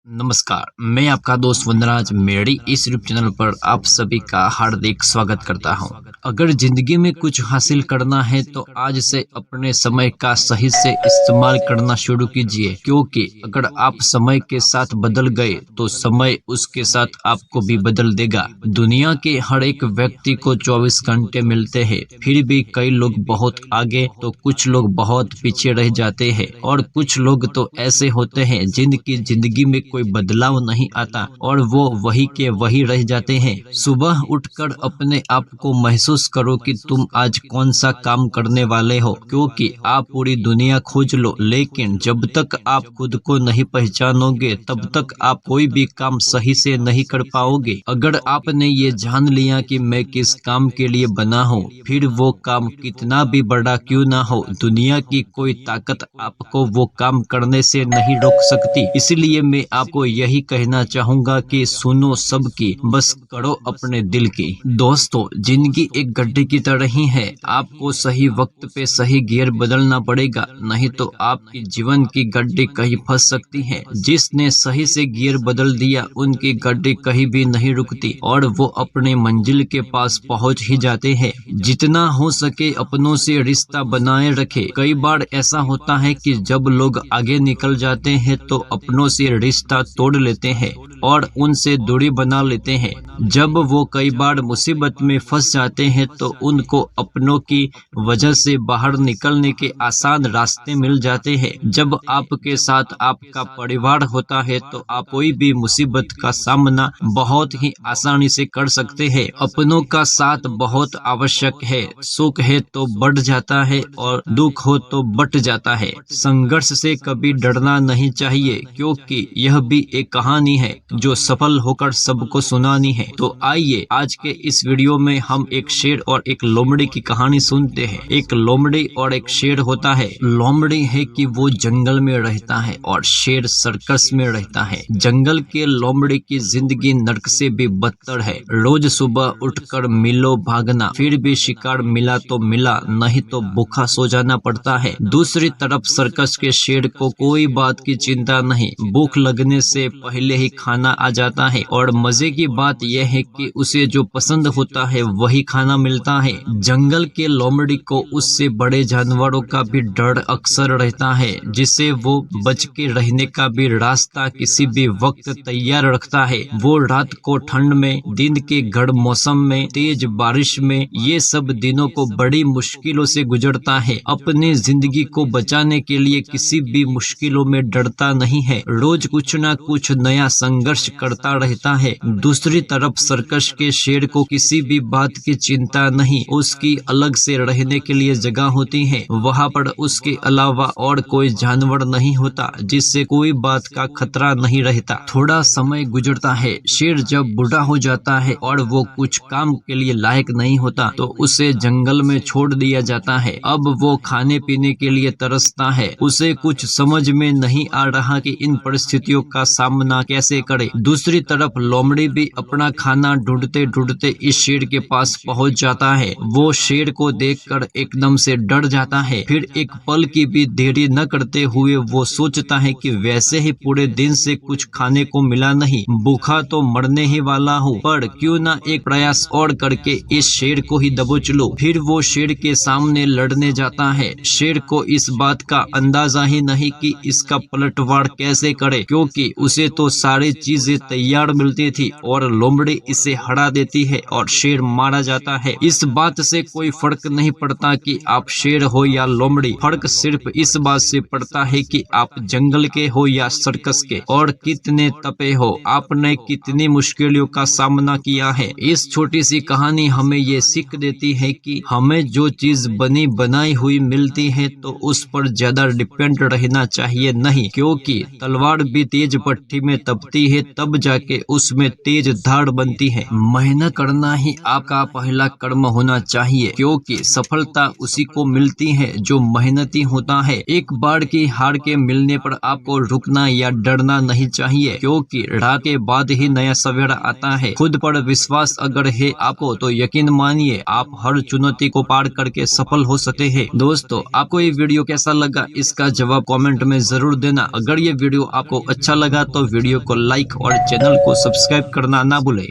नमस्कार, मैं आपका दोस्त वनराज मेरी इस यूट्यूब चैनल पर आप सभी का हार्दिक स्वागत करता हूं। अगर जिंदगी में कुछ हासिल करना है तो आज से अपने समय का सही से इस्तेमाल करना शुरू कीजिए, क्योंकि अगर आप समय के साथ बदल गए तो समय उसके साथ आपको भी बदल देगा। दुनिया के हर एक व्यक्ति को 24 घंटे मिलते हैं, फिर भी कई लोग बहुत आगे तो कुछ लोग बहुत पीछे रह जाते हैं और कुछ लोग तो ऐसे होते हैं जिनकी जिंदगी में कोई बदलाव नहीं आता और वो वही के वही रह जाते हैं। सुबह उठकर अपने आप को महसूस करो कि तुम आज कौन सा काम करने वाले हो, क्योंकि आप पूरी दुनिया खोज लो, लेकिन जब तक आप खुद को नहीं पहचानोगे तब तक आप कोई भी काम सही से नहीं कर पाओगे। अगर आपने ये जान लिया कि मैं किस काम के लिए बना हूँ, फिर वो काम कितना भी बड़ा क्यों ना हो, दुनिया की कोई ताकत आपको वो काम करने से नहीं रोक सकती। इसलिए मैं आपको यही कहना चाहूंगा कि सुनो सबकी, बस करो अपने दिल की। दोस्तों, जिंदगी एक गड्ढे की तरह ही है, आपको सही वक्त पे सही गियर बदलना पड़ेगा, नहीं तो आपकी जीवन की गड्ढे कहीं फंस सकती है। जिसने सही से गियर बदल दिया उनकी गड्ढे कहीं भी नहीं रुकती और वो अपने मंजिल के पास पहुंच ही जाते हैं। जितना हो सके अपनों से रिश्ता बनाए रखे। कई बार ऐसा होता है कि जब लोग आगे निकल जाते हैं तो अपनों से रिश्ता तोड़ लेते हैं और उनसे दूरी बना लेते हैं। जब वो कई बार मुसीबत में फंस जाते हैं तो उनको अपनों की वजह से बाहर निकलने के आसान रास्ते मिल जाते हैं। जब आपके साथ आपका परिवार होता है तो आप कोई भी मुसीबत का सामना बहुत ही आसानी से कर सकते हैं। अपनों का साथ बहुत आवश्यक है। सुख है तो बढ़ जाता है और दुख हो तो बट जाता है। संघर्ष से कभी डरना नहीं चाहिए, क्योंकि यह भी एक कहानी है जो सफल होकर सबको सुनानी है। तो आइए आज के इस वीडियो में हम एक शेर और एक लोमड़ी की कहानी सुनते हैं। एक लोमड़ी और एक शेर होता है। लोमड़ी है कि वो जंगल में रहता है और शेर सर्कस में रहता है। जंगल के लोमड़ी की जिंदगी नरक से भी बदतर है। रोज सुबह उठकर मिलो भागना, फिर भी शिकार मिला तो मिला, नहीं तो भूखा सो जाना पड़ता है। दूसरी तरफ सर्कस के शेर को कोई बात की चिंता नहीं, भूख लगने से पहले ही खाना आ जाता है और मजे की बात यह है कि उसे जो पसंद होता है वही खाना मिलता है। जंगल के लोमड़ी को उससे बड़े जानवरों का भी डर अक्सर रहता है, जिसे वो बच के रहने का भी रास्ता किसी भी वक्त तैयार रखता है। वो रात को ठंड में, दिन के गर्म मौसम में, तेज बारिश में, ये सब दिनों को बड़ी मुश्किलों से गुजरता है। अपनी जिंदगी को बचाने के लिए किसी भी मुश्किलों में डरता नहीं है। रोज कुछ न कुछ नया संघर्ष करता रहता है। दूसरी तरफ सर्कस के शेर को किसी भी बात की चिंता नहीं, उसकी अलग से रहने के लिए जगह होती है। वहाँ पर उसके अलावा और कोई जानवर नहीं होता, जिससे कोई बात का खतरा नहीं रहता। थोड़ा समय गुजरता है। शेर जब बूढ़ा हो जाता है और वो कुछ काम के लिए लायक नहीं होता तो उसे जंगल में छोड़ दिया जाता है। अब वो खाने पीने के लिए तरसता है। उसे कुछ समझ में नहीं आ रहा कि इन परिस्थितियों का सामना कैसे करे। दूसरी तरफ लोमड़ी भी अपना खाना ढूंढते ढूंढते इस शेर के पास पहुंच जाता है। वो शेर को देखकर एकदम से डर जाता है। फिर एक पल की भी देरी न करते हुए वो सोचता है कि वैसे ही पूरे दिन से कुछ खाने को मिला नहीं, भूखा तो मरने ही वाला हूँ, पर क्यों ना एक प्रयास और करके इस शेर को ही दबोच लो। फिर वो शेर के सामने लड़ने जाता है। शेर को इस बात का अंदाजा ही नहीं कि इसका पलटवार कैसे करे, क्योंकि उसे तो सारी चीजें तैयार मिलती थी और लोमड़ी इसे हरा देती है और शेर मारा जाता है। इस बात से कोई फर्क नहीं पड़ता कि आप शेर हो या लोमड़ी, फर्क सिर्फ इस बात से पड़ता है कि आप जंगल के हो या सर्कस के और कितने तपे हो, आपने कितनी मुश्किलों का सामना किया है। इस छोटी सी कहानी हमें ये सीख देती है कि हमें जो चीज बनी बनाई हुई मिलती है तो उस पर ज्यादा डिपेंड रहना चाहिए नहीं, क्योंकि तलवार भी तेज भट्ठी में तपती है है तब जाके उसमें तेज धार बनती है। मेहनत करना ही आपका पहला कर्म होना चाहिए, क्योंकि सफलता उसी को मिलती है जो मेहनती होता है। एक बार की हार के मिलने पर आपको रुकना या डरना नहीं चाहिए, क्योंकि रात के बाद ही नया सवेरा आता है। खुद पर विश्वास अगर है आपको तो यकीन मानिए आप हर चुनौती को पार करके सफल हो सकते हैं। दोस्तों, आपको ये वीडियो कैसा लगा इसका जवाब कमेंट में जरूर देना। अगर ये वीडियो आपको अच्छा लगा तो वीडियो को लाइक और चैनल को सब्सक्राइब करना ना भूलें।